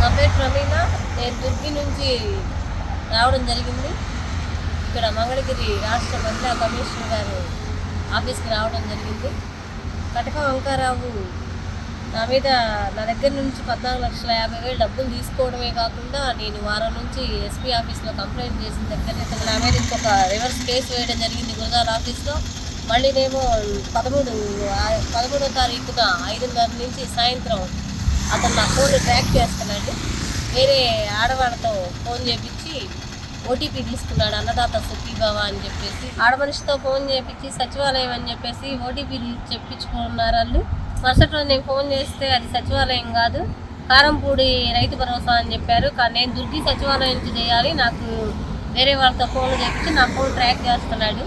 నా పేరు ప్రవీణ. నేను దుర్గి నుంచి రావడం జరిగింది. ఇక్కడ మంగళగిరి రాష్ట్ర మహిళా కమిషనర్ గారు ఆఫీస్కి రావడం జరిగింది. కటక వంకారావు నా దగ్గర నుంచి 14,50,000 డబ్బులు తీసుకోవడమే కాకుండా నేను వారం నుంచి ఎస్పీ ఆఫీస్లో కంప్లైంట్ చేసిన దగ్గర నా మీద ఇంకొక రివర్స్ కేసు వేయడం జరిగింది గురజాల ఆఫీస్లో. మళ్ళీనేమో 13వ తారీఖున 5:30 నుంచి సాయంత్రం అతను నా ఫోన్ ట్రాక్ చేస్తున్నాడు. వేరే ఆడవాళ్ళతో ఫోన్ చేపించి ఓటీపీ తీసుకున్నాడు. అన్నదాత సుఖీభవ అని చెప్పేసి ఆడమనిషితో ఫోన్ చేపించి సచివాలయం అని చెప్పేసి ఓటీపీ చెప్పించుకున్నారు వాళ్ళు. మరుసటి రోజు నేను ఫోన్ చేస్తే అది సచివాలయం కాదు, కారంపూడి రైతు భరోసా అని చెప్పారు. కానీ నేను దుర్గి సచివాలయం నుంచి చేయాలి, నాకు వేరే వాళ్ళతో ఫోన్లు చేపించి నా ఫోన్ ట్రాక్ చేస్తున్నాడు.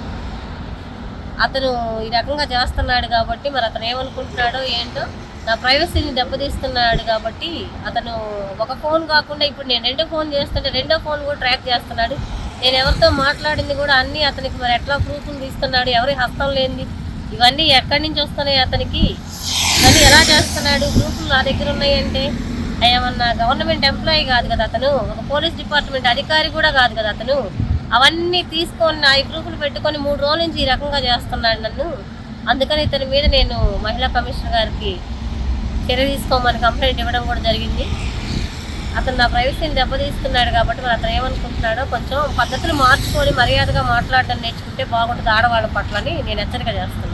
అతను ఈ రకంగా చేస్తున్నాడు కాబట్టి మరి అతను ఏమనుకుంటున్నాడో ఏంటో, నా ప్రైవసీని దెబ్బతీస్తున్నాడు కాబట్టి అతను ఒక ఫోన్ కాకుండా ఇప్పుడు నేను 2 ఫోన్ చేస్తుంటే 2వ ఫోన్ కూడా ట్రాక్ చేస్తున్నాడు. నేను ఎవరితో మాట్లాడింది కూడా అన్నీ అతనికి మరి ఎట్లా ప్రూఫ్లు తీస్తున్నాడు, ఎవరి హస్తం లేనిది, ఇవన్నీ ఎక్కడి నుంచి వస్తున్నాయి అతనికి, ఇవన్నీ ఎలా చేస్తున్నాడు, ప్రూఫ్లు నా దగ్గర ఉన్నాయంటే ఏమన్నా గవర్నమెంట్ ఎంప్లాయీ కాదు కదా అతను, ఒక పోలీస్ డిపార్ట్మెంట్ అధికారి కూడా కాదు కదా అతను. అవన్నీ తీసుకొని నా ప్రూఫ్లు పెట్టుకొని 3 రోజుల నుంచి ఈ రకంగా చేస్తున్నాడు నన్ను. అందుకని ఇతని మీద నేను మహిళా కమిషనర్ గారికి చర్య తీసుకోమని కంప్లైంట్ ఇవ్వడం కూడా జరిగింది. అతను నా ప్రైవసీని దెబ్బతీస్తున్నాడు కాబట్టి మరి అతను ఏమనుకుంటున్నాడో కొంచెం పద్ధతులు మార్చుకొని మర్యాదగా మాట్లాడడం నేర్చుకుంటే బాగుంటుంది ఆడవాళ్ళ పట్లని నేను హెచ్చరిక చేస్తున్నాను.